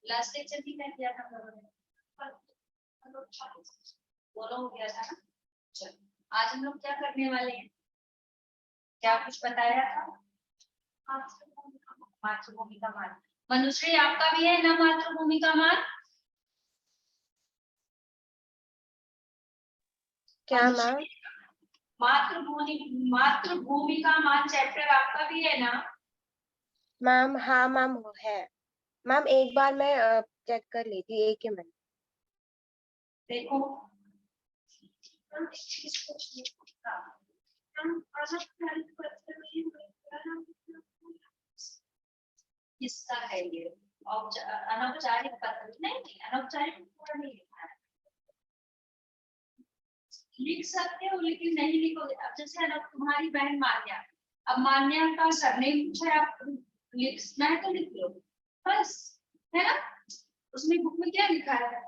Last lecture भी क्या किया था हम लोगों ने, दोनों हो गया था ना। चलो आज हम लोग क्या करने वाले हैं, क्या कुछ बताया था? मातृभूमि का मान। मनुश्री आपका भी है ना मातृभूमि का मान? क्या मैम? मातृभूमि का मान चैप्टर आपका भी है ना? मैम हाँ मैम है मैम, एक बार मैं चेक कर लेती, एक ही मिनट। देखो किसका है ये अनौपचारिक पत्र? नहीं अनौपचारिक पूरा नहीं लिखा है, लिख सकते हो लेकिन नहीं लिखोगे। अब जैसे तुम्हारी बहन मान्या, अब मान्या का सरनेम पूछा है, आप लिखना है तो लिख लो बस, है ना। उसमें बुक में क्या लिखा है?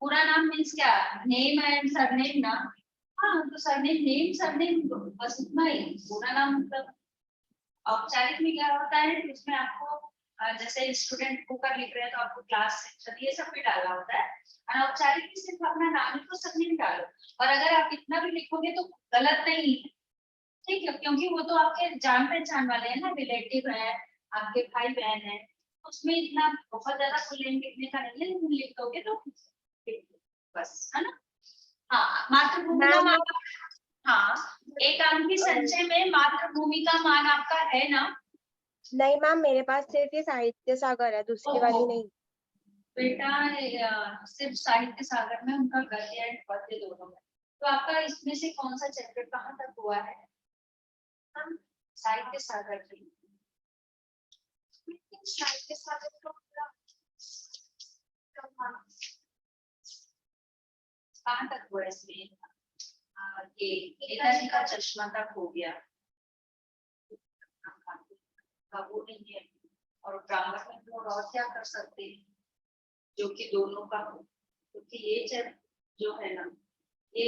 पूरा नाम मीन्स क्या? नेम एंड सरनेम ना। हाँ तो सरनेम, नेम सरनेम बस इतना ही। पूरा नाम मतलब औपचारिक में क्या होता है, उसमें आपको जैसे स्टूडेंट होकर लिख रहे हैं तो आपको क्लास सेक्शन ये सब भी डालना होता है। अनौपचारिक में सिर्फ अपना नाम को सरनेम डालो, और अगर आप इतना भी लिखोगे तो गलत नहीं है, ठीक है, क्योंकि वो तो आपके जान पहचान वाले हैं ना, रिलेटिव है, आपके भाई बहन है, उसमें इतना बहुत ज्यादा फुल लिखने का नहीं है, लेकिन लिख दोगे तो बस, है ना। हाँ मातृभूमि का मान, हाँ एक अंक की संचय में मातृभूमि का मान आपका है ना? नहीं मैम, मेरे पास सिर्फ ये साहित्य सागर है, दूसरी वाली नहीं। बेटा सिर्फ साहित्य सागर में उनका गद्य एंड पद्य दोनों है, तो आपका इसमें से कौन सा चैप्टर कहाँ तक हुआ है? हम साहित्य सागर की, साहित्य सागर को कहाँ तक हुआ इसमें? ये नेताजी का चश्मा तक हो गया, वो नहीं है। और ग्रामर में लोग और क्या कर सकते हैं जो कि दोनों का हो, क्योंकि ये जब जो है ना, ये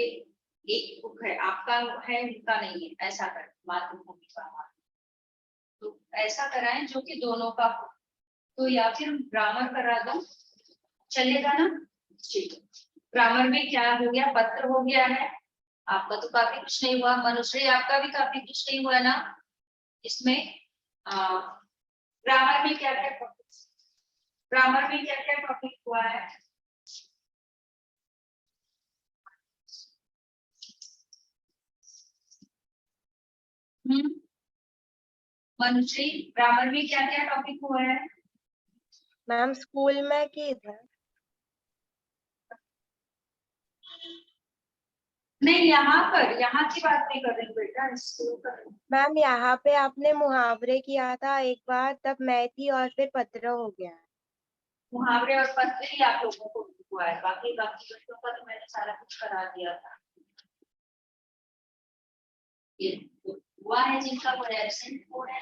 एक बुक है, आपका है उनका नहीं है, ऐसा कर मातृभूमि का मान। तो ऐसा कराएं जो कि दोनों का हो, तो या फिर ग्रामर करा दो, चलेगा ना? ठीक है, ग्रामर में क्या हो गया, पत्र हो गया है, आपका तो काफी कुछ नहीं हुआ। मनुश्री आपका भी काफी कुछ नहीं हुआ ना इसमें। ग्रामर में क्या क्या टॉपिक, ग्रामर में क्या क्या टॉपिक हुआ है? मनुश्री ग्रामर में क्या क्या टॉपिक हुआ है? मैम स्कूल में की इधर नहीं, यहाँ की बात नहीं कर रही बेटा, स्कूल कर। मैम, यहाँ पे आपने मुहावरे किया था एक बार, तब मैं थी, और फिर पत्र हो गया। मुहावरे और पत्र ही आप लोगों को हुआ है, बाकी बच्चों का तो मैंने सारा कुछ करा दिया था। ये हुआ है जिनका कोई एब्सेंट हो है।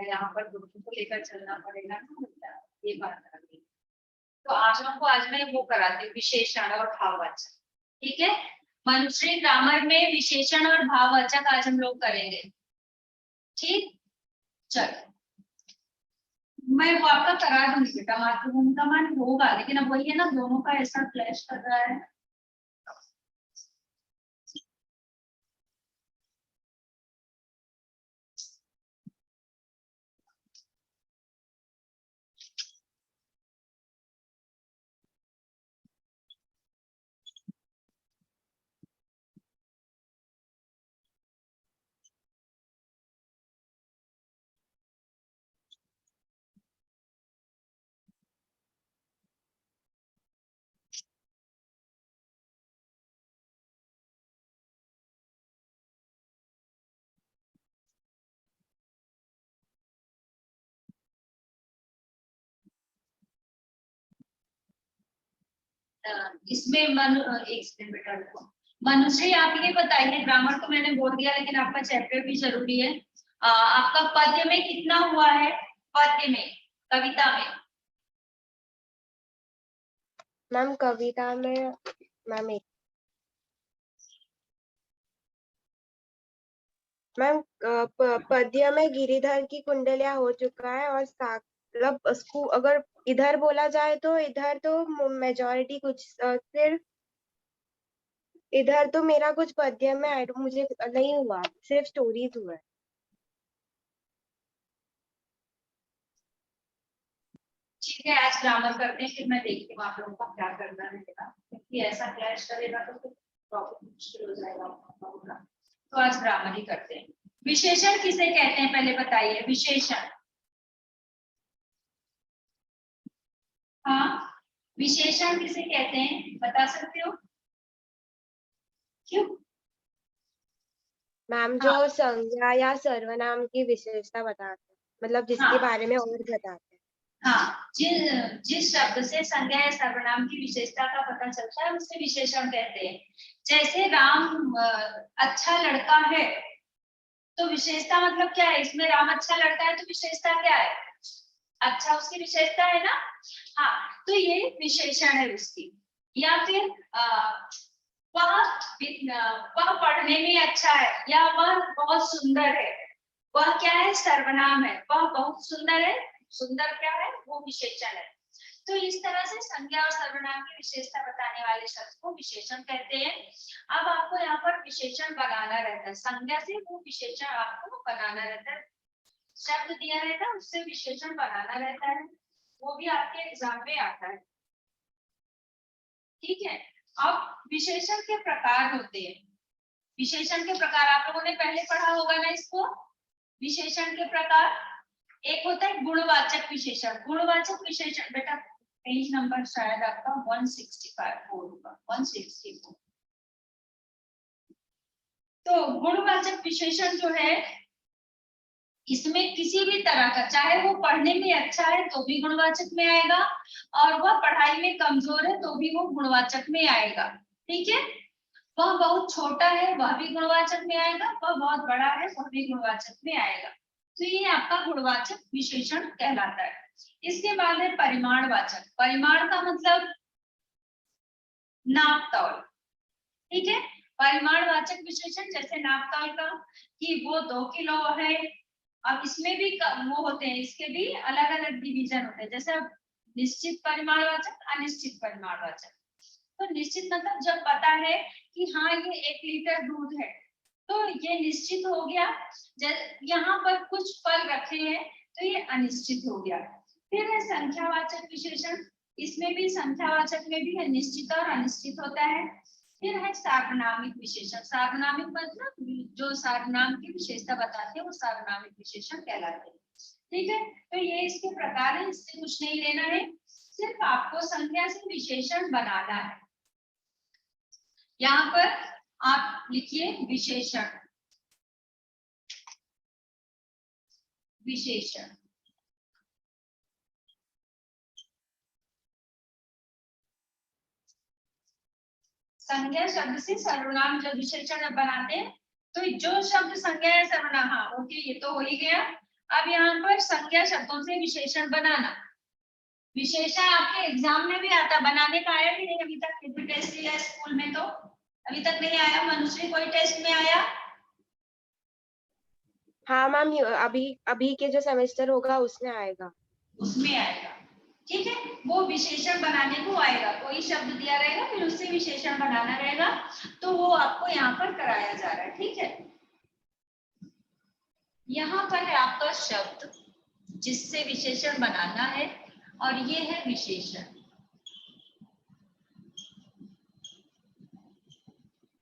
यहाँ पर ग्रुप को लेकर चलना पड़ेगा ना, ये बात करनी। तो आप लोगों को आज मैं वो कराती हूँ, विशेषण और भाववाचक, ठीक है। मनुश्री ग्रामर में विशेषण और भाववाचक आज हम लोग करेंगे, ठीक। चलो मैं वो आपका करा दूंगी बेटा, मातृभूमि का मान होगा, लेकिन अब वही है ना, दोनों का ऐसा क्लैश कर रहा है। इसमें एक सेकंड बेटा रुको। मनुश्री आप ये बताइए, ग्रामर तो मैंने बोल दिया लेकिन आपका चैप्टर भी जरूरी है। आपका पद्य में कितना हुआ है? पद्य में, कविता में? मैम कविता में मैम मैम पद्य में गिरिधर की कुंडलियां हो चुका है, और मतलब उसको अगर इधर बोला जाए तो इधर तो मेजॉरिटी कुछ सिर्फ इधर तो मेरा कुछ पद्य में मुझे नहीं हुआ, सिर्फ स्टोरीज हुआ है। ठीक है, आज ग्रामर करते हैं, फिर मैं देखती हूँ आप लोगों को क्या करना है बेटा, क्योंकि ऐसा क्लैश करेगा तो फिर प्रॉब्लम मुश्किल हो जाएगा आप लोगों का। तो आज ग्रामर ही करते हैं। विशेषण किसे कहते हैं पहले बताइए? विशेषण, हाँ विशेषण किसे कहते हैं बता सकते हो? क्यों? मैम जो हाँ संज्ञा या सर्वनाम की विशेषता बताते हैं, मतलब जिसके हाँ बारे में और बताते हैं। हाँ, जिस शब्द से संज्ञा या सर्वनाम की विशेषता का पता चलता है उसे विशेषण कहते हैं। जैसे राम अच्छा लड़का है, तो विशेषता मतलब क्या है? इसमें राम अच्छा लड़का है तो विशेषता क्या है? अच्छा उसकी विशेषता है ना। हाँ, तो ये विशेषण है उसकी। या फिर वह पढ़ने में अच्छा है, या वह बहुत सुंदर है, वह क्या है? सर्वनाम है। वह बहुत सुंदर है, सुंदर क्या है? वो विशेषण है। तो इस तरह से संज्ञा और सर्वनाम की विशेषता बताने वाले शब्द को विशेषण कहते हैं। अब आपको यहाँ पर विशेषण बनाना रहता है, संज्ञा से वो विशेषण आपको बनाना रहता है। शब्द दिया रहता है उससे विशेषण बनाना रहता है, वो भी आपके एग्जाम में आता है। ठीक है, अब विशेषण के प्रकार होते हैं। विशेषण के प्रकार आप लोगों ने पहले पढ़ा होगा ना इसको। विशेषण के प्रकार, एक होता है गुणवाचक विशेषण। गुणवाचक विशेषण बेटा पेज नंबर शायद आपका 165 होगा, 164। तो गुणवाचक विशेषण जो है, इसमें किसी भी तरह का, चाहे वो पढ़ने में अच्छा है तो भी गुणवाचक में आएगा, और वह पढ़ाई में कमजोर है तो भी वो गुणवाचक में आएगा। ठीक है, वह बहुत छोटा है वह भी गुणवाचक में आएगा, वह बहुत बड़ा है वह भी गुणवाचक में आएगा। तो ये आपका गुणवाचक विशेषण कहलाता है। इसके बाद है परिमाणवाचक। परिमाण का मतलब नाप तौल। ठीक है, परिमाणवाचक विशेषण जैसे नाप तौल का, कि वो 2 किलो है। अब इसमें भी वो होते हैं, इसके भी अलग अलग डिवीजन होते हैं। जैसे निश्चित परिमाणवाचक, अनिश्चित परिमाणवाचक। तो निश्चित मतलब जब पता है कि हाँ ये 1 लीटर दूध है, तो ये निश्चित हो गया। यहाँ पर कुछ फल रखे हैं तो ये अनिश्चित हो गया। फिर है संख्यावाचक विशेषण। इसमें भी संख्यावाचक में भी निश्चित और अनिश्चित होता है। फिर है सार्वनामिक विशेषण। सार्वनामिक मतलब जो सार्वनाम की विशेषता बताते हैं वो सार्वनामिक विशेषण कहलाते हैं। ठीक है, तो ये इसके प्रकार है, इससे कुछ नहीं लेना है, सिर्फ आपको संख्या से विशेषण बनाना है। यहाँ पर आप लिखिए विशेषण। विशेषण संज्ञा शब्द से सर्वनाम जब विशेषण बनाते हैं तो जो शब्द संज्ञा या सर्वनाम, हाँ ओके ये तो हो ही गया। अब यहाँ पर संज्ञा शब्दों से विशेषण बनाना। विशेषण आपके एग्जाम में भी आता, बनाने का आया कि नहीं अभी तक? किसी टेस्ट दिया स्कूल में तो अभी तक नहीं आया। मनुष्य कोई टेस्ट में आया? हाँ मैम, अभी अभी के जो सेमेस्टर होगा उसमें आएगा। उसमें आएगा। ठीक है, वो विशेषण बनाने को आएगा, कोई शब्द दिया रहेगा फिर उससे विशेषण बनाना रहेगा, तो वो आपको यहाँ पर कराया जा रहा है। ठीक है, यहाँ पर है आपका शब्द जिससे विशेषण बनाना है, और ये है विशेषण।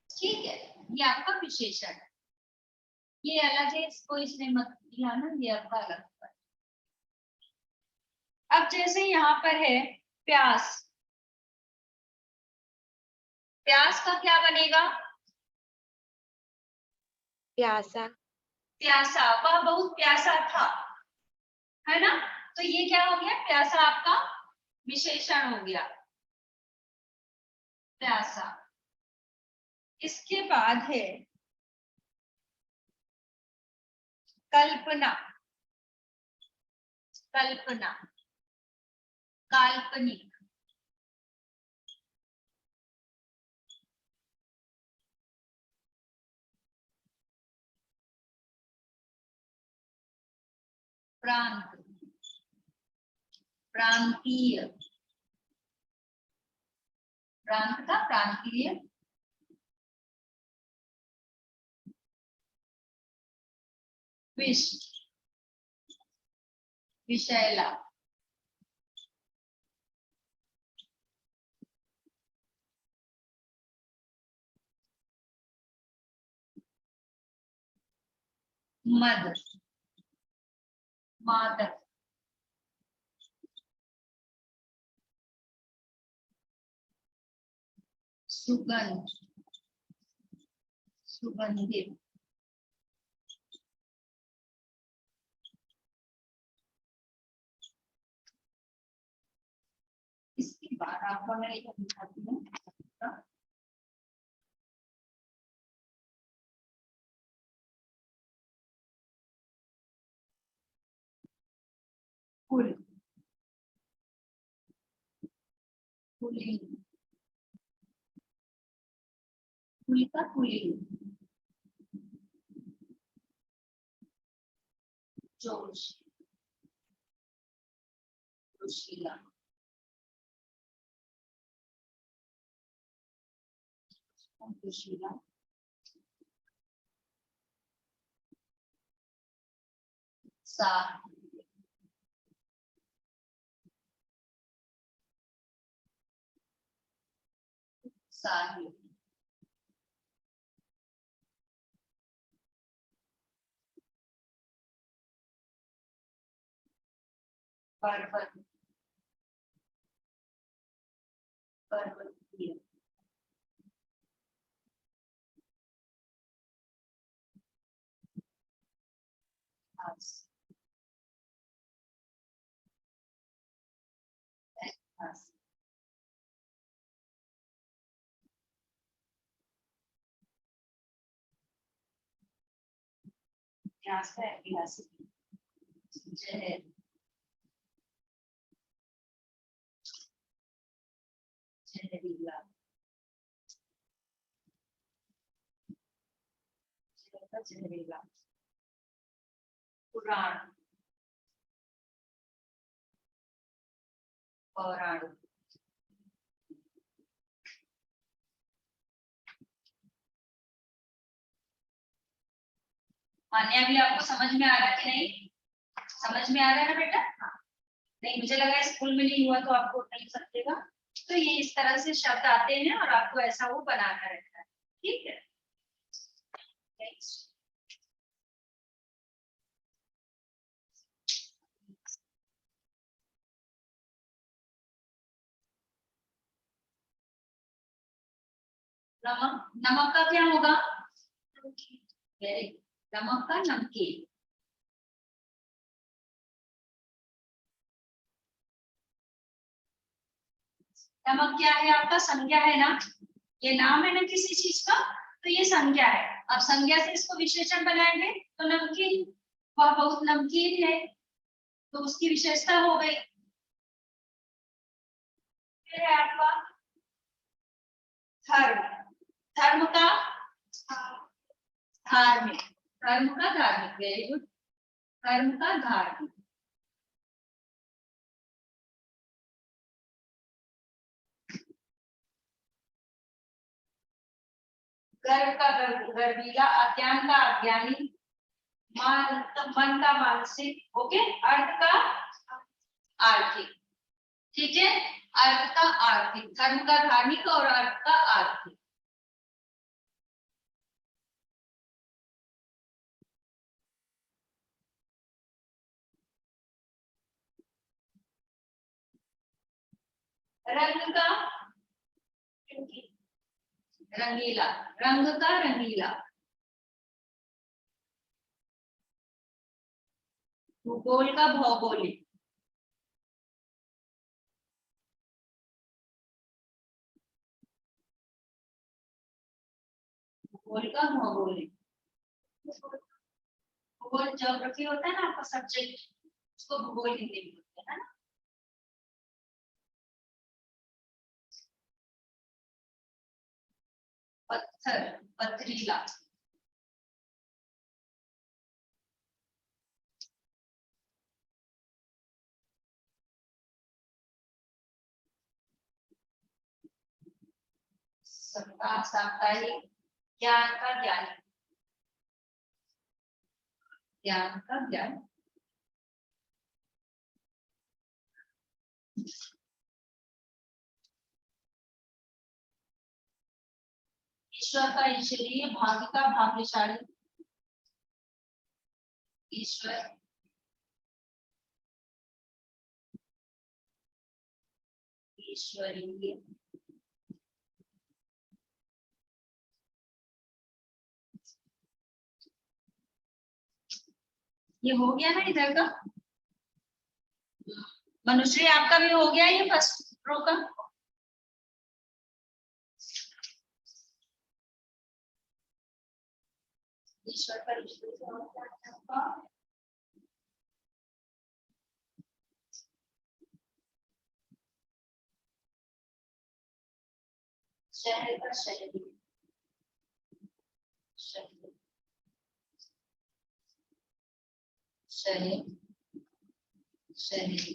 ठीक है, ये आपका विशेषण है, ये अलग है, इसको इसने मत दिया ना, ये आपका अलग है। अब जैसे यहाँ पर है प्यास। प्यास का क्या बनेगा? प्यासा। प्यासा, वह बहुत प्यासा था, है ना। तो ये क्या हो गया? प्यासा आपका विशेषण हो गया। प्यासा। इसके बाद है कल्पना। कल्पना, काल्पनिक। प्रांत, प्रांतीय। प्रांत का प्रांतीय। विष, विषैला। मद, मादक। सुगंध, सुगंधित। इसके बाद आपको मैं एक दिखाती हूँ। फूल, पुलिंग। फूल का पुलिंग। जोश, जोशीला। जोशीला। सा, साहिल। पर्वत, पर्वतीय। घास, घास। घास का ऐतिहासिक। जहर, जहरीला। जहरीला। पुराण, पौराणिक। मान्या भी आपको समझ में आ रहा है कि नहीं? समझ में आ रहा है ना बेटा? हाँ। नहीं, मुझे लगा स्कूल में नहीं हुआ तो आपको नहीं समझेगा। तो ये इस तरह से शब्द आते हैं और आपको ऐसा वो बनाना रहता है। ठीक है। Next. नमक, नमक का क्या होगा? Very good. नमक का नमकीन। नमक क्या है? आपका संज्ञा है ना? ये नाम है ना किसी चीज का, तो ये संज्ञा है। अब संज्ञा से इसको विशेषण बनाएंगे तो नमकीन, वह बहुत नमकीन है, तो उसकी विशेषता हो गई। फिर है आपका धर्म। धर्म का धार्मिक। धर्म का धार्मिक। Very good. धर्म का धार्मिक। गर्व का गर्वीला, अज्ञान का अज्ञानी, मन का मानसिक। ओके। अर्थ का आर्थिक। ठीक है। अर्थ का आर्थिक, धर्म का धार्मिक और अर्थ का आर्थिक। रंग का रंगीला। रंग का रंगीला। भूगोल का भौगोलिक। भूगोल का भौगोलिक, भूगोल ज्योग्राफी होता है ना आपका सब्जेक्ट, उसको भूगोल हिंदी में बोलते हैं ना। पत्थर, पथरीला, साप्ताहिक, ज्ञान का ज्ञान, ज्ञान का ज्ञान, ईश्वर का ईश्वरीय, भाग्य का भाग्यशाली, ईश्वर, ईश्वरीय, ये हो गया ना इधर का। मनुष्य आपका भी हो गया ये फर्स्ट रो का। ईश्वर का ईश्वरीय से होता है आपका शहर का शहरी, शहर, शहर, शहरी,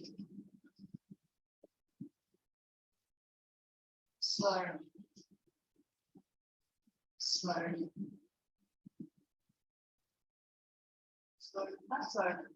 स्वर्ण, स्वर्ण, स्वर्ण का स्वर्ण,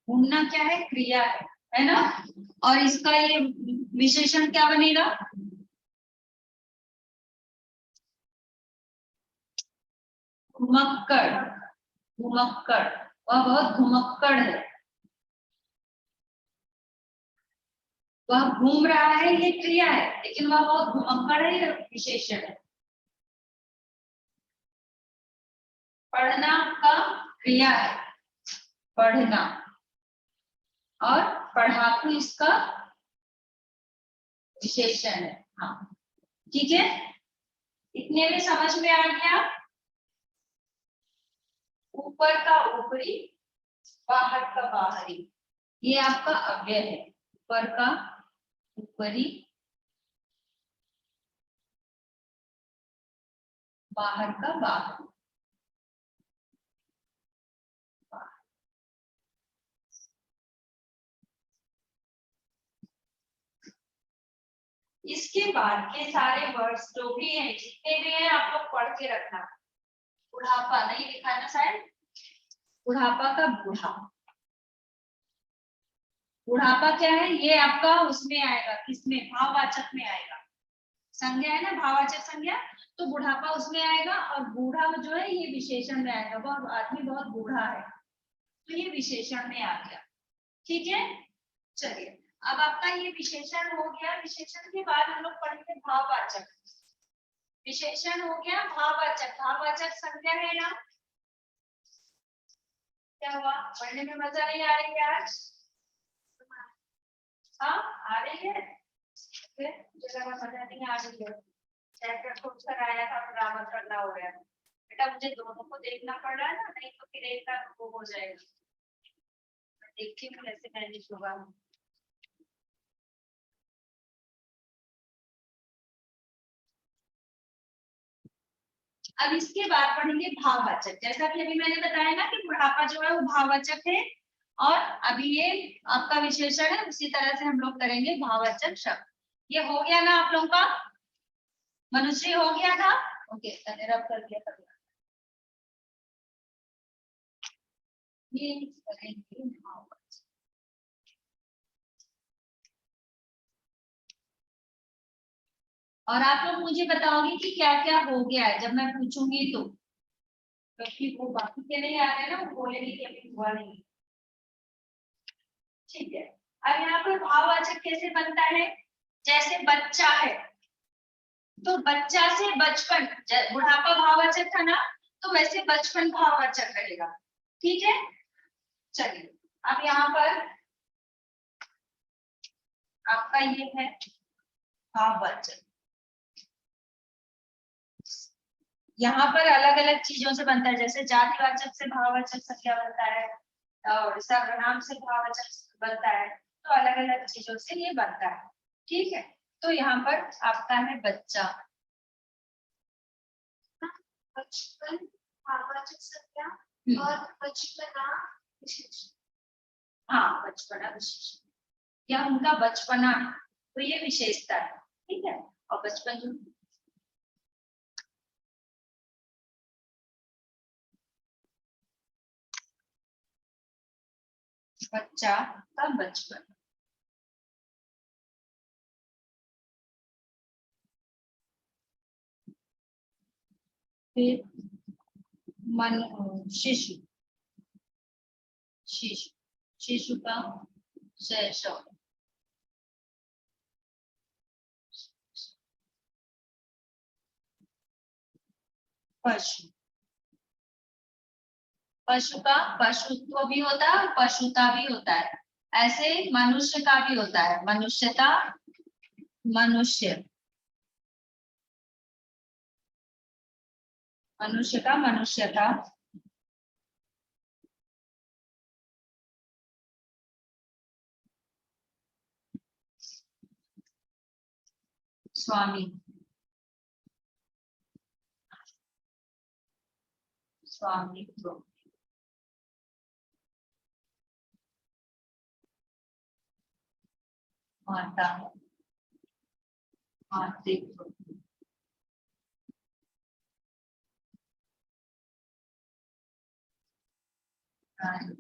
घूमना क्या है, क्रिया है ना। और इसका ये विशेषण क्या बनेगा, घुमक्कड़, घुमक्कड़, वह बहुत घुमक्कड़ है, वह घूम रहा है ये क्रिया है, लेकिन वह बहुत घुमक्कड़ है ये विशेषण है। पढ़ना का क्रिया है, पढ़ना, और पढ़ाकू इसका विशेषण है। हाँ ठीक है, इतने में समझ में आ गया। ऊपर का ऊपरी, बाहर का बाहरी, ये आपका अव्यय है। ऊपर का ऊपरी, बाहर का बाहर। इसके बाद के सारे वर्ड्स जो भी हैं, जितने भी हैं, आप लोग पढ़ के रखना। बुढ़ापा नहीं लिखा है ना शायद, बुढ़ापा का बूढ़ा। बुढ़ापा क्या है, ये आपका उसमें आएगा, किसमें, भाववाचक में आएगा। संज्ञा है ना, भाववाचक संज्ञा, तो बुढ़ापा उसमें आएगा। और बूढ़ा जो है ये विशेषण में आएगा, वो आदमी बहुत बूढ़ा है, तो ये विशेषण में आ गया। ठीक है, चलिए अब आपका ये विशेषण हो गया। विशेषण के बाद हम लोग पढ़ेंगे भाववाचक। विशेषण हो गया, भाववाचक। भाववाचक संज्ञा है ना। क्या हुआ, पढ़ने में मजा नहीं आ रही है आज? हाँ आ रही है, मुझे लगा मजा नहीं आ रही है। चैप्टर खोज कर आया था, ग्रामर करना हो गया। बेटा मुझे दोनों को देखना पड़ रहा है ना, नहीं तो फिर एक का वो हो जाएगा। देखती हूँ कैसे मैनेज होगा। अब इसके बाद पढ़ेंगे भाववाचक। जैसा कि अभी मैंने बताया ना कि बुढ़ापा जो है वो भाववाचक है, और अभी ये आपका विशेषण है। उसी तरह से हम लोग करेंगे भाववाचक शब्द। ये हो गया ना आप लोगों का, मनुष्य हो गया था। ओके, रब कर दिया कर ये करेंगे भाववाचक। और आप लोग मुझे बताओगे कि क्या क्या हो गया है जब मैं पूछूंगी तो, क्योंकि वो बाकी के नहीं आ रहे ना, वो बोलेंगे कि अभी हुआ नहीं। ठीक है, अब यहाँ पर भाववाचक कैसे बनता है, जैसे बच्चा है तो बच्चा से बचपन, बुढ़ापा भाववाचक था ना, तो वैसे बचपन भाववाचक रहेगा। ठीक है, चलिए अब यहाँ पर आपका ये है भाववाचक। यहाँ पर अलग अलग चीजों से बनता है, जैसे जातिवाचक से भाववाचक संज्ञा बनता है, और सर्वनाम से भाववाचक बनता है, तो अलग अलग चीजों से ये बनता है। ठीक है, तो यहाँ पर आपका है बच्चा, बचपन भाववाचक संज्ञा, और बचपना विशेषण। हाँ, बचपना विशेषण, या उनका बचपना, तो ये विशेषता है। ठीक है, और बचपन जो बच्चा का बचपन। फिर मन, शिशु, शिशु, शिशु का शैशव। पशु, पशु का पशुत्व भी होता है और पशुता भी होता है। ऐसे मनुष्य का भी होता है, मनुष्यता, मनुष्य, मनुष्य का मनुष्यता। स्वामी, स्वामित्व। माता, मातृत्व। नारी,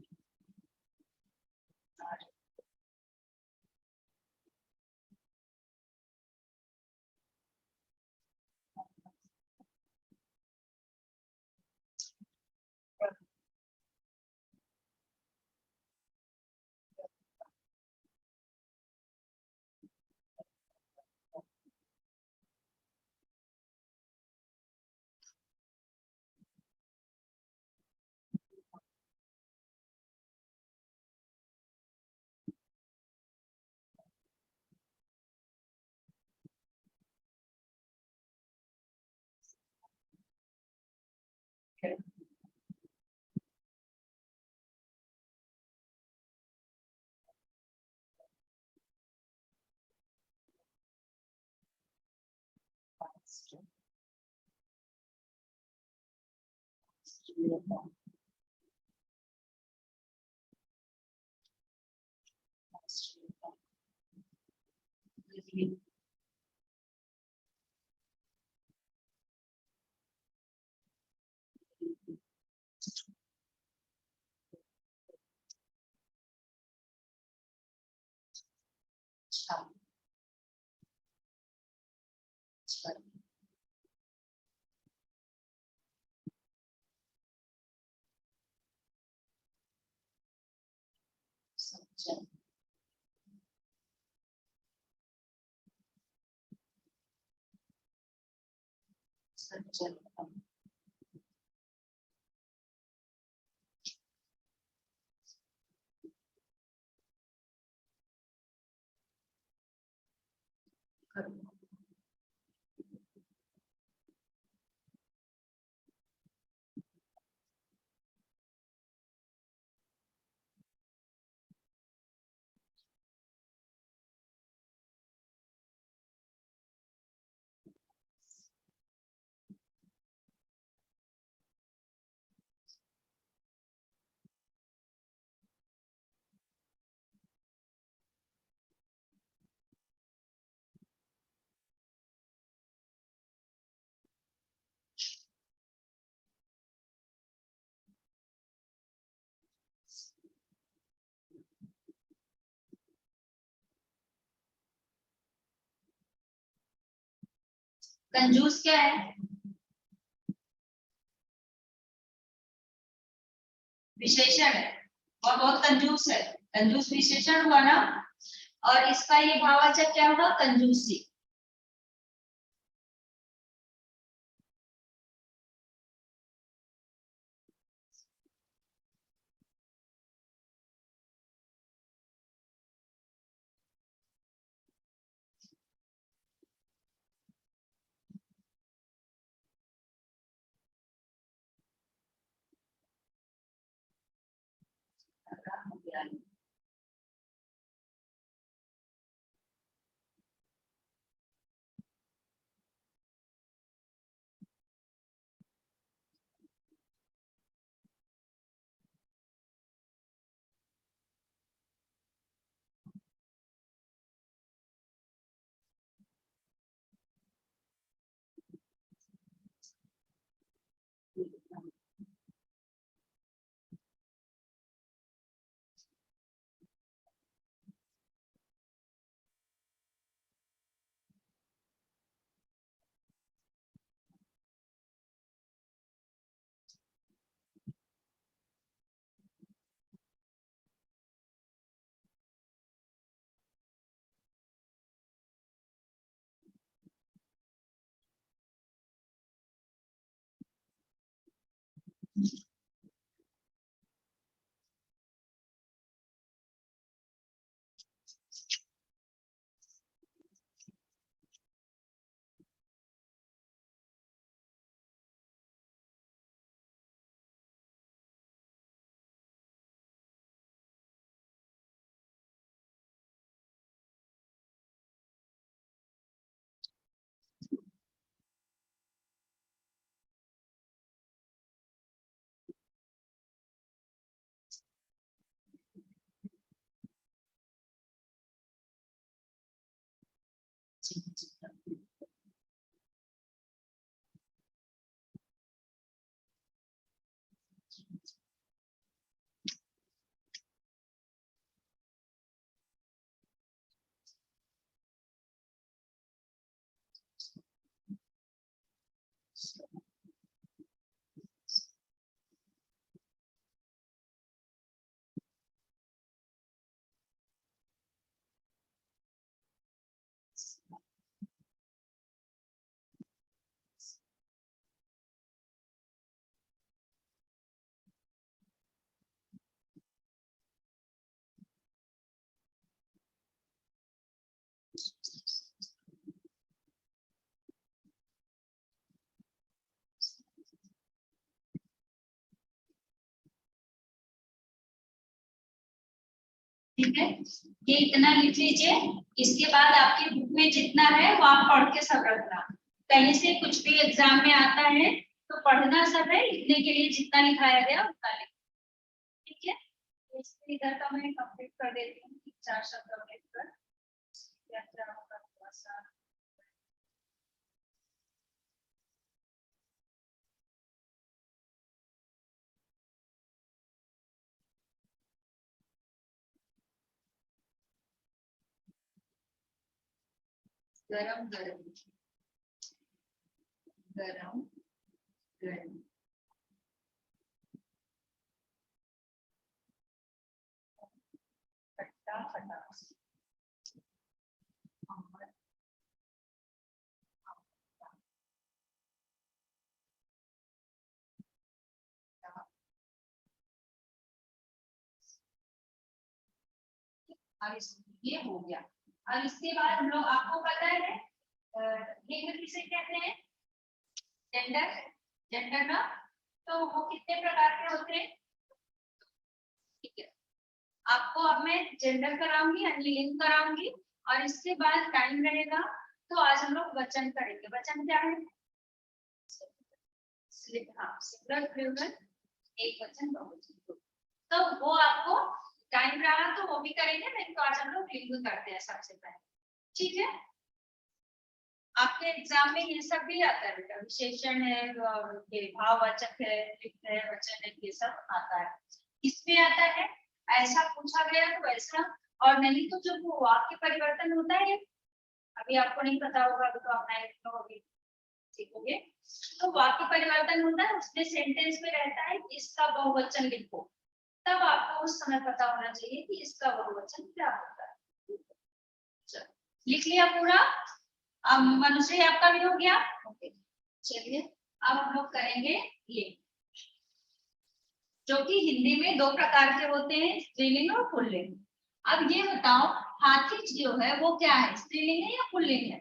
कंजूस क्या है? विशेषण है। और बहुत कंजूस है, कंजूस विशेषण हुआ ना। और इसका ये भाववाचक क्या होगा? कंजूसी। ठीक है, ये इतना लिख लीजिए। इसके बाद आपकी बुक में जितना है वो आप पढ़ के सब रखना। कहीं से कुछ भी एग्जाम में आता है तो पढ़ना सब है, लिखने के लिए जितना लिखाया गया उतना लिखना, ठीक है। इसलिए इधर का मैं कंप्लीट कर देती हूँ, 4 शब्द कंप्लीट कर क्या क्या होगा थोड़ा सा। गरम गरम गरम गरम, खट्टा खट्टा, अमर, अब ये हो गया। अब इसके बाद हम लोग, आपको पता है लिंग किसे कहते हैं? जेंडर, जेंडर ना, तो वो कितने प्रकार के होते हैं? ठीक है, आपको अब मैं जेंडर कराऊंगी, यानी लिंग कराऊंगी, और इसके बाद टाइम रहेगा तो आज हम लोग वचन करेंगे। वचन क्या है? हाँ, सिंगुलर प्लूरल, एक वचन बहुवचन, तो वो आपको टाइम रहा तो वो भी करेंगे, नहीं तो आज हम लोग लिंग करते हैं सबसे पहले, ठीक है। आपके एग्जाम में ये सब भी आता है बेटा, विशेषण है, ये भाववाचक है, लिंग है, वचन है, ये सब आता है। इसमें आता है ऐसा पूछा गया तो ऐसा, और नहीं तो जो वो वाक्य परिवर्तन होता है, अभी आपको नहीं पता होगा, अभी तो आप 9th में होगी, सीखोगे। तो वाक्य परिवर्तन होता है, उसमें सेंटेंस में रहता है इसका बहुवचन लिखो, तब आपको उस समय पता होना चाहिए कि इसका बहुवचन क्या होता है। चलो, लिख लिया पूरा? अब मनुष्य आपका भी हो गया, ओके। चलिए अब हम लोग करेंगे ये, जो कि हिंदी में 2 प्रकार के होते हैं, स्त्रीलिंग और पुल्लिंग। अब ये बताओ, हाथी जो है वो क्या है, स्त्रीलिंग है या पुल्लिंग है?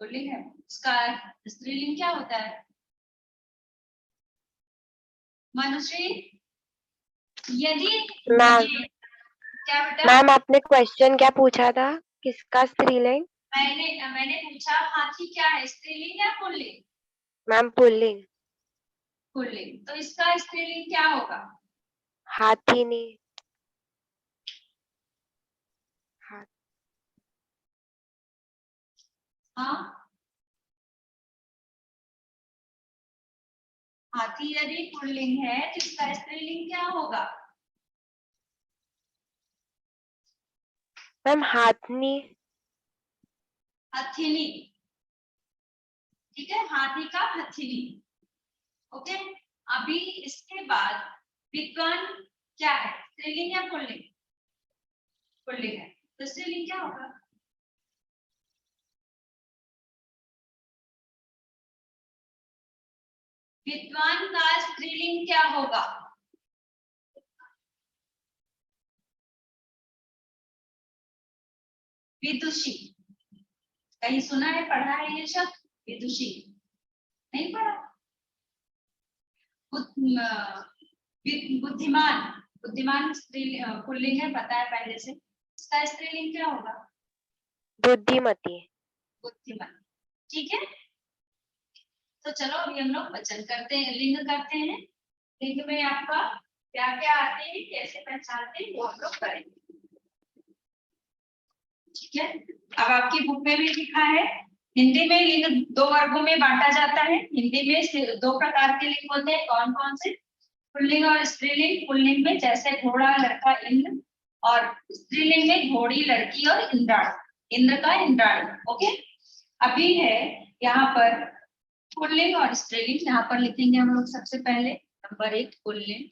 पुल्लिंग है। इसका स्त्रीलिंग क्या होता है? मनुष्य, यदि मैम, क्या बेटा? मैम आपने क्वेश्चन क्या पूछा था, किसका स्त्रीलिंग? मैंने पूछा हाथी क्या है, स्त्रीलिंग या पुल्लिंग? Ma'am pulling. पुल्लिंग, तो इसका स्त्रीलिंग क्या होगा? हाथी नहीं, हाथ हाँ, हाथी यदि पुल्लिंग है तो इसका स्त्रीलिंग क्या होगा? मैम हाथनी। हथिनी, ठीक है, हाथी का हथिनी, ओके। अभी इसके बाद विद्वान क्या है, स्त्रीलिंग या पुल्लिंग? पुल्लिंग है, तो स्त्रीलिंग क्या होगा? विद्वान का स्त्रीलिंग क्या होगा? विदुषी, कहीं सुना है, पढ़ा है ये शब्द विदुषी? नहीं पढ़ा। बुद्धिमान, बुद्धिमान स्त्री पुल्लिंग है, पता है पहले से। इसका स्त्रीलिंग क्या होगा? बुद्धिमती। बुद्धिमान, ठीक है। तो चलो अभी हम लोग वचन करते हैं, लिंग करते हैं। लिंग में आपका क्या क्या आते हैं, कैसे पहचानते हैं, वो हम लोग करेंगे, ठीक है। अब आपकी बुक में भी लिखा है, हिंदी में लिंग 2 वर्गों में बांटा जाता है। हिंदी में 2 प्रकार के लिंग होते हैं, कौन कौन से? पुल्लिंग और स्त्रीलिंग। पुल्लिंग में जैसे घोड़ा, लड़का, इंद्र, और स्त्रीलिंग में घोड़ी, लड़की और इंद्राणी, इंद्र का इंद्राणी, ओके। अभी है यहाँ पर पुल्लिंग और स्त्रीलिंग, यहाँ पर लिखेंगे हम लोग सबसे पहले नंबर 1 पुल्लिंग,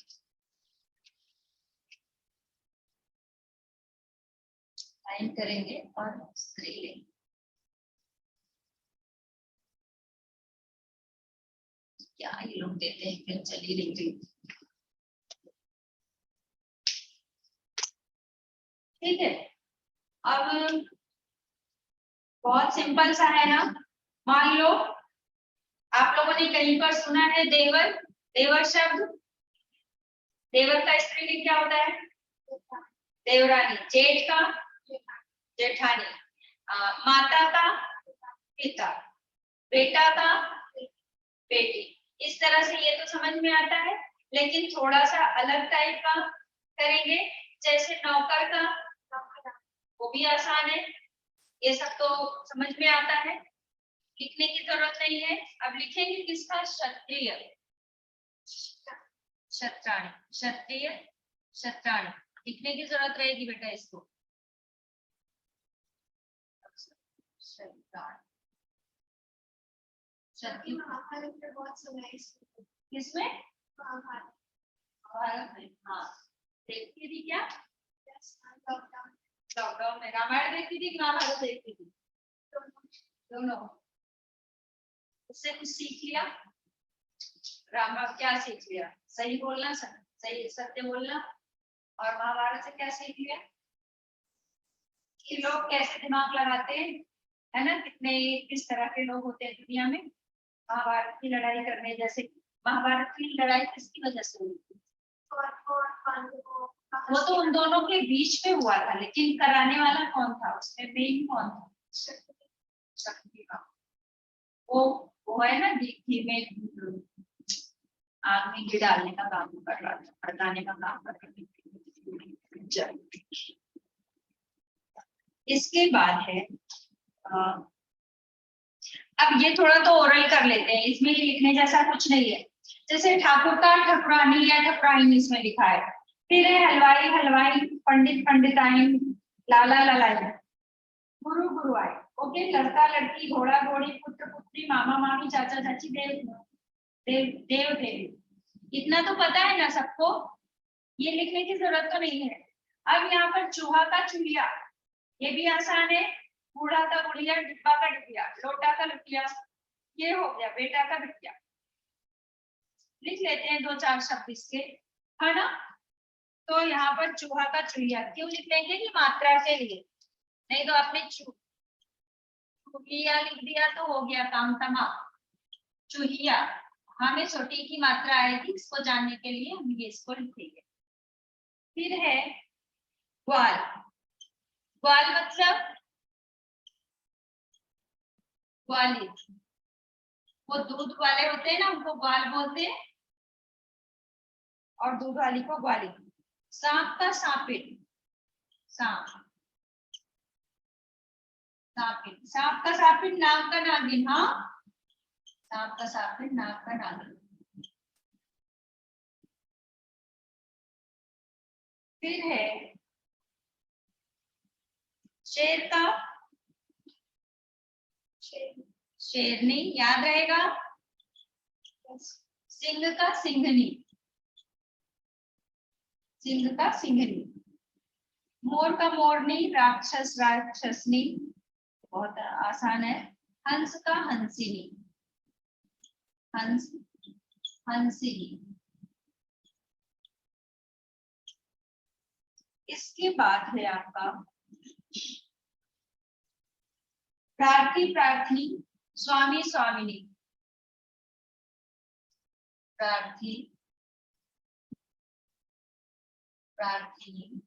साइन करेंगे, और स्त्रीलिंग क्या ये लोग देते हैं, फिर चलिए लिख, ठीक है। अब बहुत सिंपल सा है ना, मान लो आप लोगों ने कहीं पर सुना है देवर, देवर शब्द, देवर का स्त्रीलिंग क्या होता है? देवरानी। जेठ का? जेठानी। माता का पिता, बेटा का बेटी, इस तरह से ये तो समझ में आता है। लेकिन थोड़ा सा अलग टाइप का करेंगे, जैसे नौकर का, वो भी आसान है, ये सब तो समझ में आता है, लिखने की जरूरत नहीं है। अब लिखेंगे किसका? क्षत्रिय, क्षत्राणी, क्षत्रिय क्षत्राणी, लिखने की जरूरत रहेगी बेटा इसको। किसमें? भारत में। हाँ, देखती थी क्या? लॉकडाउन में रामायण देखती थी कि महाभारत देखती थी? दोनों। उससे कुछ सीख लिया? रामायण क्या सीख लिया? सही बोलना, सही सत्य बोलना। और महाभारत से क्या सीख लिया? कि लोग कैसे दिमाग लगाते हैं, है ना, कितने किस तरह के लोग होते हैं दुनिया में। महाभारत की लड़ाई करने जैसे, महाभारत की लड़ाई किसकी वजह से हुई थी? वो तो उन दोनों के बीच में हुआ था, लेकिन कराने वाला कौन था? उसमें मेन कौन था? शक्ति का। वो है ना, घी में आग में घी डालने का काम कर रहा था, भड़काने का काम कर रहा था। इसके बाद है अब ये थोड़ा तो ओरल कर लेते हैं, इसमें लिखने जैसा कुछ नहीं है। जैसे ठाकुर का ठकुरानी या ठकुराइन इसमें लिखा है। फिर है हलवाई हलवाई, पंडित पंडिताइन, लाला लालाई, गुरु गुरुआई। ओके, लड़का लड़की, घोड़ा घोड़ी, पुत्र पुत्री, मामा मामी, चाचा चाची, देव देव देव देवी। इतना तो पता है ना सबको, ये लिखने की जरूरत तो नहीं है। अब यहाँ पर चूहा का चूहिया, ये भी आसान है। बूढ़ा का बुढ़िया, डिब्बा का डिबिया, लोटा का लुटिया, ये हो गया बेटा का बिटिया। लिख लेते हैं दो चार शब्द इसके, है ना। तो यहाँ पर चूहा का चूहिया क्यों लिख लेंगे? कि मात्रा के लिए, नहीं तो आपने चूहिया लिख दिया तो हो गया काम तमाम। चूहिया, हमें छोटी की मात्रा आएगी, इसको जानने के लिए हम ये इसको लिखेंगे। फिर है ग्वाल, ग्वाल मतलब ग्वाली, वो दूध वाले होते हैं ना, उनको ग्वाल बोलते हैं, और दूध वाली को ग्वाली। सांप का सांपिन, सांप, सांपिन, सांप का सांपिन, नाग का नागिन। हाँ, सांप का सांपिन, नाग का नागिन। फिर है शेर का शेरनी, याद रहेगा। सिंह का सिंहनी, सिंह का सिंहनी। मोर का मोरनी, राक्षस राक्षसनी, बहुत आसान है। हंस का हंसिनी, हंस हंसिनी। इसके बाद है आपका प्रार्थी प्रार्थनी, स्वामी स्वामिनी, प्रार्थी प्रार्थिनी।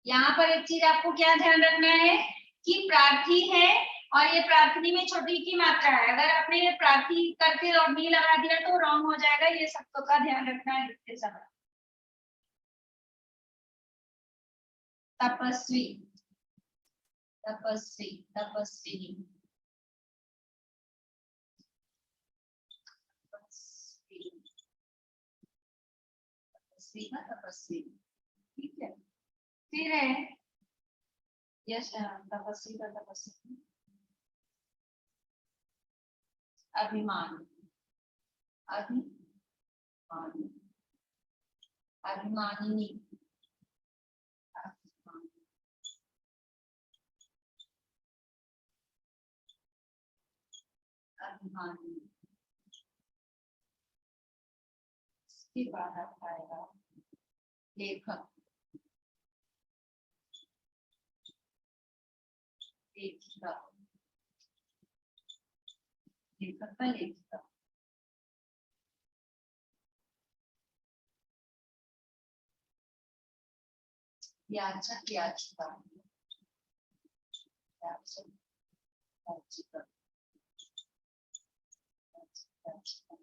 यहाँ पर एक चीज आपको क्या ध्यान रखना है कि प्रार्थी है और ये प्रार्थनी में छोटी की मात्रा है। अगर आपने ये प्रार्थी करके और नी लगा दिया तो रॉन्ग हो जाएगा, ये सबको का ध्यान रखना है लिखते समय। तपस्वी, तपस्वी, तपस्विनी, तपस्वी का तपस्वी, ठीक है। फिर है यश, तपस्वी का तपस्वी। अभिमान, अभिमान, अभिमानिनी, अभिमानी। इसके बाद आता आएगा लेखक, लेखिका, लेखक का लेखिका। याचक याचिका याचक याचिका याचिका।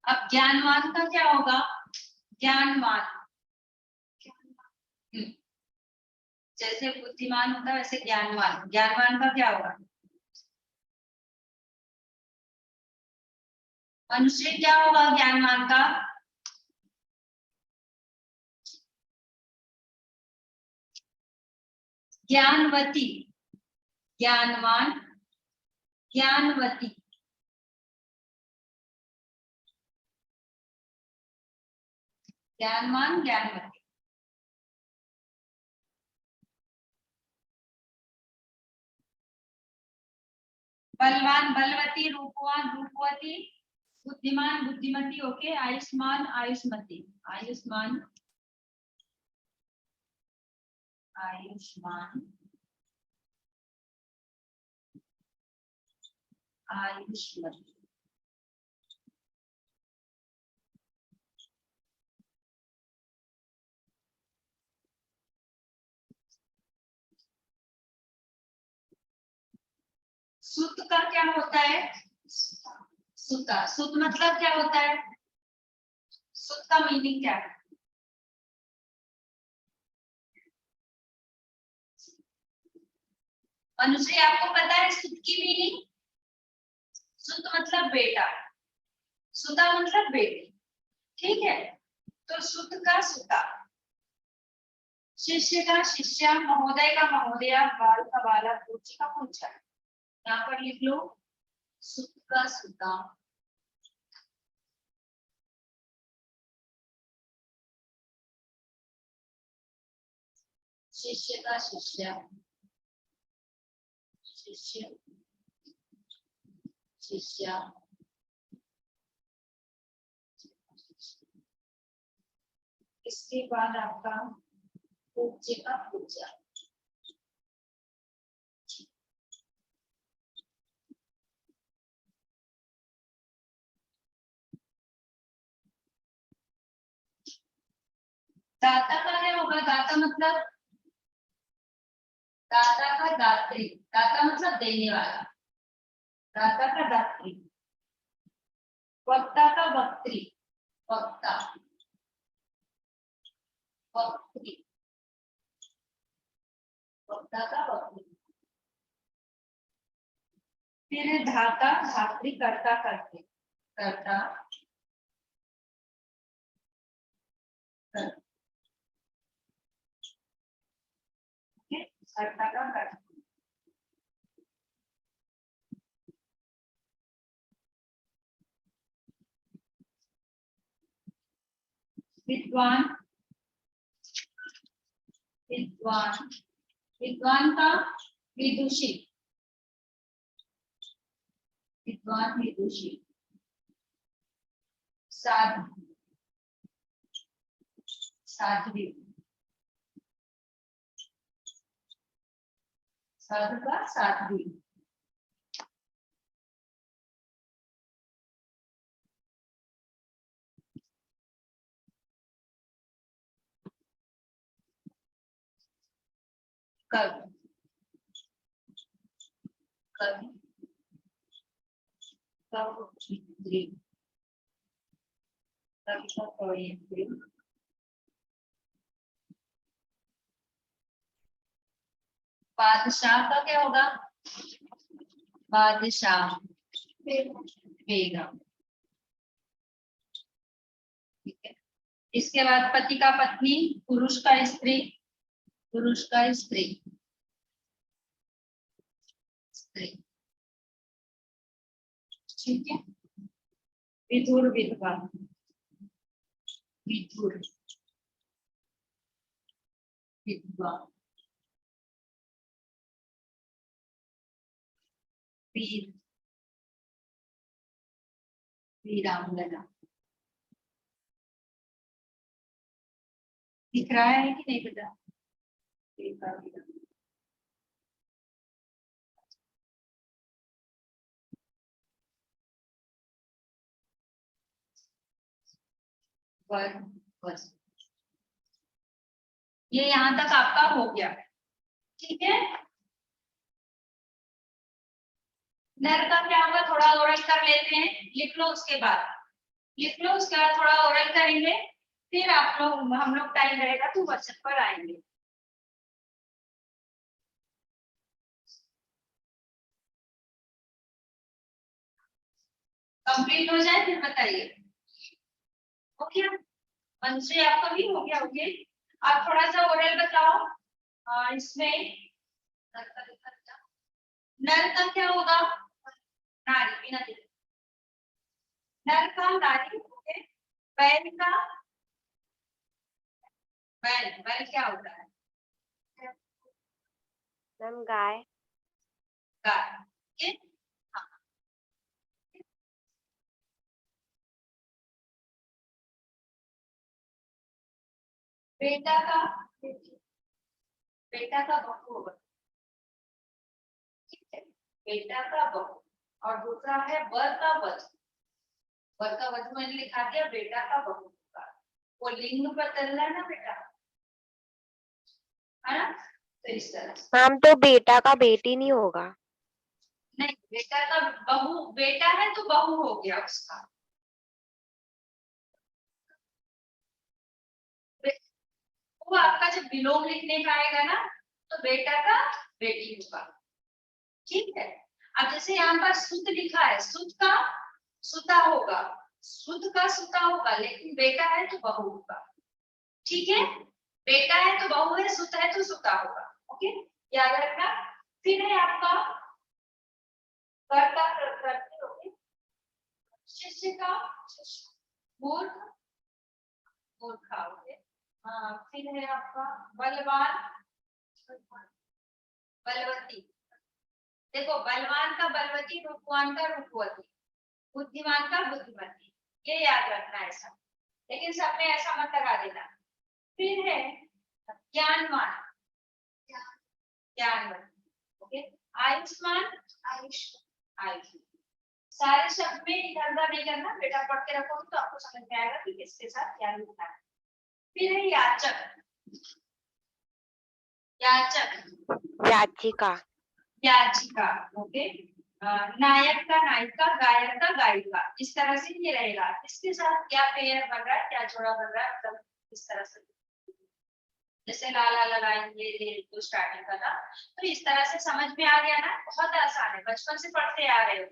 अब ज्ञानवान का क्या होगा? ज्ञानवान, जैसे बुद्धिमान होता है वैसे ज्ञानवान, ज्ञानवान का क्या होगा? मनुष्य क्या होगा ज्ञानवान का? ज्ञानवती, ज्ञानवान ज्ञानवती। ज्ञानवान ज्ञानवती। बलवान बलवती, रूपवान रूपवती, बुद्धिमान बुद्धिमती। ओके, आयुष्मान आयुष्मती, आयुष्मान आयुष्मान आयुष्मती। सुत का क्या होता है? सुता, सुत मतलब क्या होता है? सुत का मीनिंग क्या है? मनुष्य, आपको पता है सुत की मीनिंग? सुत मतलब बेटा, सुता मतलब बेटी, ठीक है? तो सुत का सुता, शिष्य का शिष्या, महोदय का महोदया, बाल का बाला, पूज्य का पूजा। यहाँ पर लिख लो सुत का सुता, शिष्य का शिष्या, शिष्य शिष्या, इसके बाद आपका पूज्य का पूजा। दाता का क्या होगा? दाता मतलब, दाता का दात्री, दाता मतलब देने वाला, दाता का दात्री। वक्ता का वक्त्री, वक्ता वक्त्री, वक्ता का वक्त्री। फिर धाता धात्री, कर्ता करते, कर्ता कर्ता का कर्ता। विद्वान, विद्वान विद्वान का विदुषी, विद्वान विदुषी। साधु, साध्वी, साधु का साध्वी। कवि, कवि कवयित्री, कवि का कवयित्री। बादशाह का क्या होगा? बादशाह, बेगम, ठीक है? इसके बाद पति का पत्नी, पुरुष का स्त्री, पुरुष का स्त्री, स्त्री, ठीक है? विधुर विधवा, विधुर विधवा। वीर, वीरांगना। दिख रहा है कि नहीं बेटा? पर बस ये यहाँ तक आपका हो गया, ठीक है। नर का क्या होगा, थोड़ा ओरल कर लेते हैं, लिख लो उसके बाद, लिख लो उसके बाद थोड़ा ओरल करेंगे, फिर आप लोग हम लोग टाइम रहेगा तो वचन पर आएंगे। कंप्लीट हो जाए फिर बताइए। हो गया मंत्री, आपका भी हो गया। ओके, आप थोड़ा सा ओरल बताओ। इसमें नर का क्या होगा, नारी, बिना देखे नर का नारी। ओके, बैल का, बैल, बैल क्या होता है, मैम गाय। गाय। ओके, हाँ। बेटा का, बेटा का बहू होगा, ठीक है, बेटा का बहू। और दूसरा है वर का वध, वर का वध मैंने लिखा दिया, बेटा का बहू होगा। वो लिंग बदल रहा है ना बेटा, है ना, तो इस तरह से। मैम तो बेटा का बेटी नहीं होगा। नहीं, बेटा का बहू, बेटा है तो बहू हो गया उसका। वो आपका जब विलोम लिखने का आएगा ना, तो बेटा का बेटी होगा, ठीक है। अब जैसे यहाँ पर सुत लिखा है, सुत का सुता होगा, सुत का सुता होगा, लेकिन बेटा है तो बहू होगा, ठीक है। बेटा है तो बहू है, सुत है तो सुता होगा। ओके, याद रखना। फिर है आपका कर्ता करते होगे, शिष्य का शिष्य, मूर्ख मूर्खा हो गए। फिर है आपका बलवान, बलवती। देखो, बलवान का बलवती, रूपवान का रूपवती, बुद्धिमान का बुद्धिमती, ये याद रखना है सब, लेकिन सब में ऐसा मत लगा देना। फिर है ज्ञानवान, ज्ञानवान। ओके, आयुष्मान, आयुष, आयुष। सारे शब्द में इधर उधर नहीं करना, बेटा पढ़ के रखोगे तो आपको समझ में आएगा कि किसके साथ क्या लिखना है। फिर है याचक, याचक, याचिका। याचिका। ओके, नायक का नायिका, गायक का गायिका, इस तरह से ये रहेगा। इसके साथ क्या पेयर बन रहा है, क्या जोड़ा बन रहा है, मतलब इस तरह से, जैसे ला ला ला लाएंगे, ये तो स्टार्टिंग का था। तो इस तरह से समझ में आ गया ना, बहुत आसान है, बचपन से पढ़ते आ रहे हो,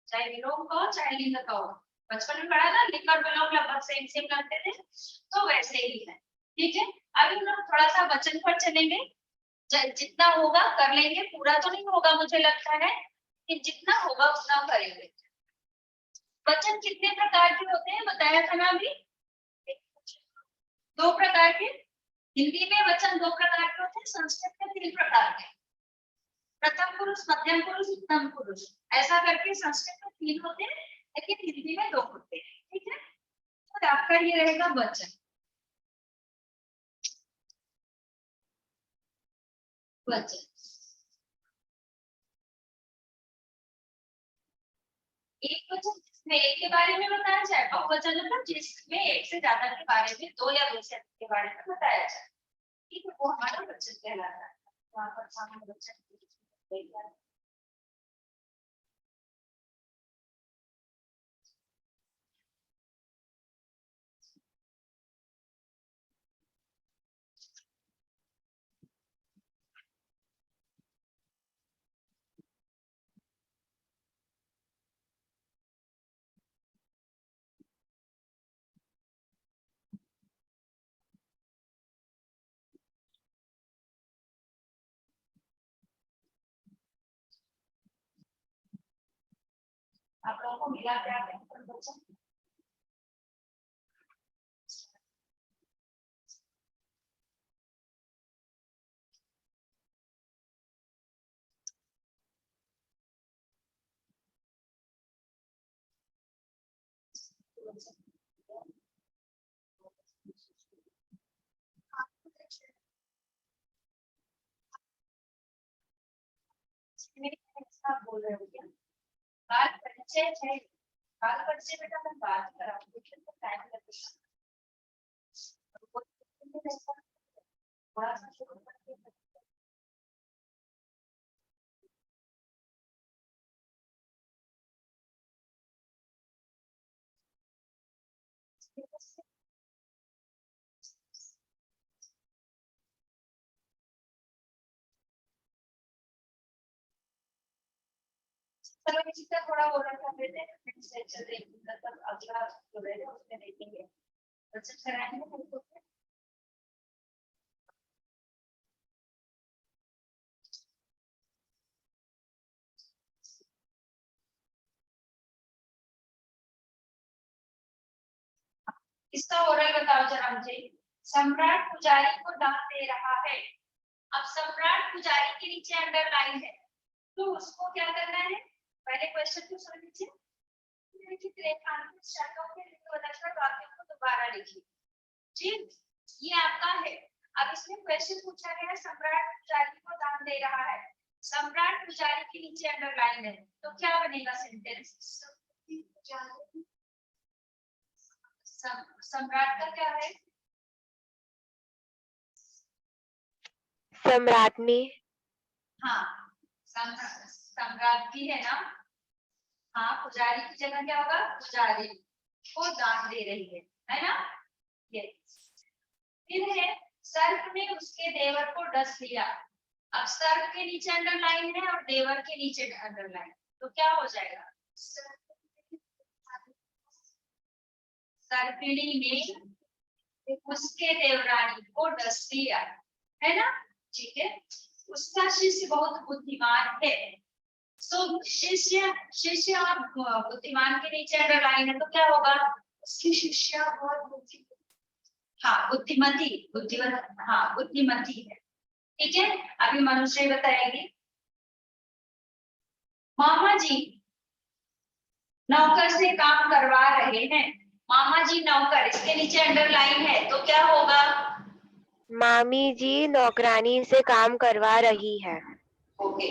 चाहे विलोम कहो चाहे लिंग कहो। बचपन में पढ़ा ना, लिंग और विलोम लगभग सेम सेम लगते थे, तो वैसे ही है, ठीक है। अभी हम लोग थोड़ा सा वचन पर चलेंगे, जितना होगा कर लेंगे, पूरा तो नहीं होगा मुझे लगता है, कि जितना होगा उतना करेंगे। वचन कितने प्रकार के होते हैं बताया था ना अभी, दो प्रकार के। हिंदी में वचन दो प्रकार के होते हैं, संस्कृत में तीन प्रकार के, प्रथम पुरुष, मध्यम पुरुष, उत्तम पुरुष, ऐसा करके संस्कृत में तीन होते हैं, लेकिन हिंदी में दो होते हैं, ठीक है। तो आपका ये रहेगा वचन, वचन। एक वचन जिसमें एक के बारे में बताया जाए, बहुवचन मतलब जिसमें एक से ज्यादा के बारे में, दो या दो से अधिक के बारे में बताया जाए, ठीक है, वो हमारा वचन कहलाता है। वहां पर सामने वचन, आप लोगों को मिला क्या वचन। बोल रहे हो क्या, बात परिचय है, बात परिचय बेटा मैं बात करा, टाइम लगेगा। चलो किसी का थोड़ा वो रखा देते हैं, नेक्स्ट लेक्चर देखेंगे, मतलब अगला जो है उसमें देखेंगे, अच्छा कराएंगे हमको। इसका ओरल बताओ जरा मुझे। सम्राट पुजारी को दान दे रहा है। अब सम्राट पुजारी के नीचे अंडरलाइन है, तो उसको क्या करना है, पहले क्वेश्चन को समझ लीजिए। रेखांकित शब्दों के बदलकर वाक्यों को दोबारा लिखिए। ठीक, ये आपका है। अब इसमें क्वेश्चन पूछा गया, सम्राट पुजारी को दान दे रहा है, सम्राट पुजारी के नीचे अंडरलाइन है, तो क्या बनेगा सेंटेंस? सम्राट का क्या है? सम्राटनी। हाँ, सम्राट की है ना। हाँ, पुजारी की जगह क्या होगा? पुजारी को दान दे रही है ना। ये फिर है, सर्प ने उसके देवर को डस लिया। अब सर्प के नीचे अंडरलाइन है और देवर के नीचे अंडरलाइन, तो क्या हो जाएगा? सर्पिणी ने उसके देवरानी को डस लिया, है ना। ठीक है, उसका शिष्य बहुत बुद्धिमान है। सो शिष्य, शिष्य और बुद्धिमान के नीचे अंडरलाइन है, तो क्या होगा? उसकी शिष्या बहुत बुद्धिमान, हाँ बुद्धिमती, बुद्धिमती, हाँ बुद्धिमती है। ठीक है, अभी मनुष्य बताएगी। मामा जी नौकर से काम करवा रहे हैं। मामा जी नौकर, इसके नीचे अंडरलाइन है, तो क्या होगा? मामी जी नौकरानी से काम करवा रही है। ओके।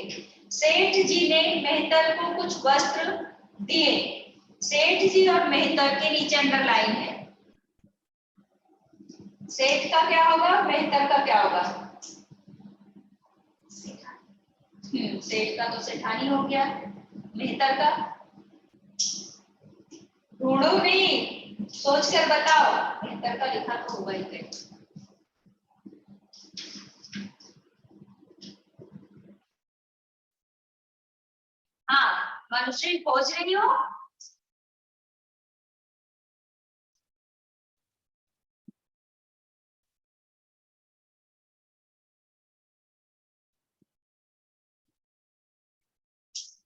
सेठ जी ने मेहतर को कुछ वस्त्र दिए। सेठ जी और मेहतर के नीचे अंडरलाइन है। सेठ का क्या होगा, मेहतर का क्या होगा? सेठ का तो सेठानी हो गया, मेहतर का ढूंढो नहीं, सोच कर बताओ। मेहतर का लिखा तो होगा ही कहीं। हाँ, मनुष्य खोज रही हो।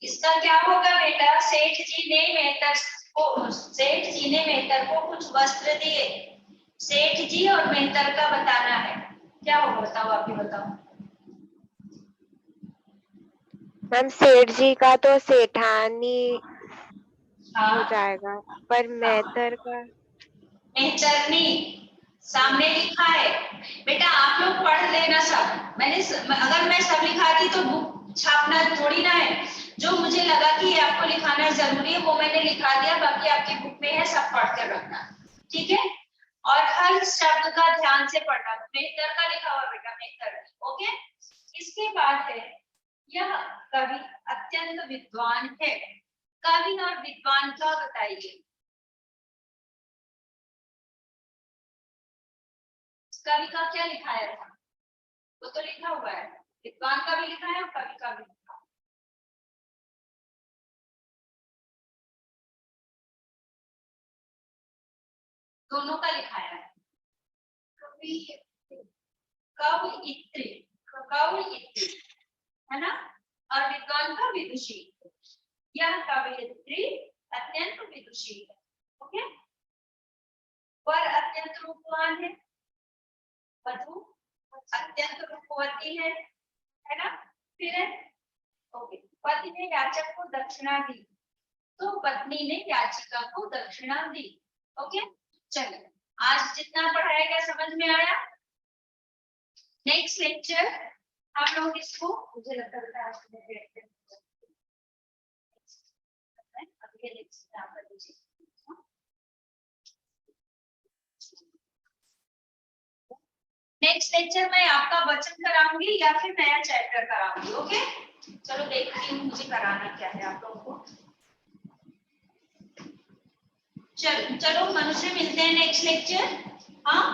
इसका क्या होगा बेटा? सेठ जी ने मेहतर को, सेठ जी ने मेहतर को कुछ वस्त्र दिए। सेठ जी और मेहतर का बताना है, क्या होगा बताओ, आप ही बताओ। मैम सेठ जी का तो सेठानी हो हाँ, जाएगा, पर मेहतर का मेहतरनी सामने लिखा है। बेटा आप लोग पढ़ लेना सब। अगर मैं सब लिखा दी तो बुक छापना थोड़ी ना है। जो मुझे लगा कि आपको लिखाना जरूरी है वो मैंने लिखा दिया, बाकी आपकी बुक में है, सब पढ़ कर रखना। ठीक है, और हर शब्द का ध्यान से पढ़ना। मेहतर का लिखा हुआ बेटा, मेहतर। ओके, इसके बाद है, यह कवि अत्यंत विद्वान है। कवि और विद्वान का बताइए। कवि का क्या लिखाया था? वो तो लिखा हुआ है, विद्वान का भी लिखा है और कवि का भी लिखा है। दोनों का लिखाया है। कवियित्री, कवियित्री है ना, और विद्वान का विदुषी। यह कवियित्री अत्यंत विदुषी है। ओके, वर अत्यंत रूपवान है, वधु अत्यंत रूपवती है ना। फिर है, ओके, पति ने याचक को दक्षिणा दी, तो पत्नी ने याचिका को दक्षिणा दी। ओके, चलिए आज जितना पढ़ाया गया समझ में आया। नेक्स्ट लेक्चर हम लोग इसको, मुझे लगता है आज अगले लेक्चर आप कर दीजिए। नेक्स्ट लेक्चर में आपका वचन कराऊंगी या फिर नया चैप्टर कराऊंगी। ओके, चलो देखती हूँ मुझे कराना क्या है आप लोगों को। चलो मनुष्य, मिलते हैं नेक्स्ट लेक्चर। हाँ,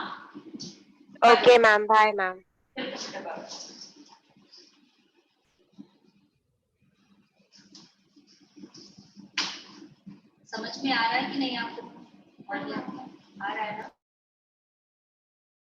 ओके मैम, बाय मैम। समझ में आ रहा है कि नहीं आपको? आ रहा है ना?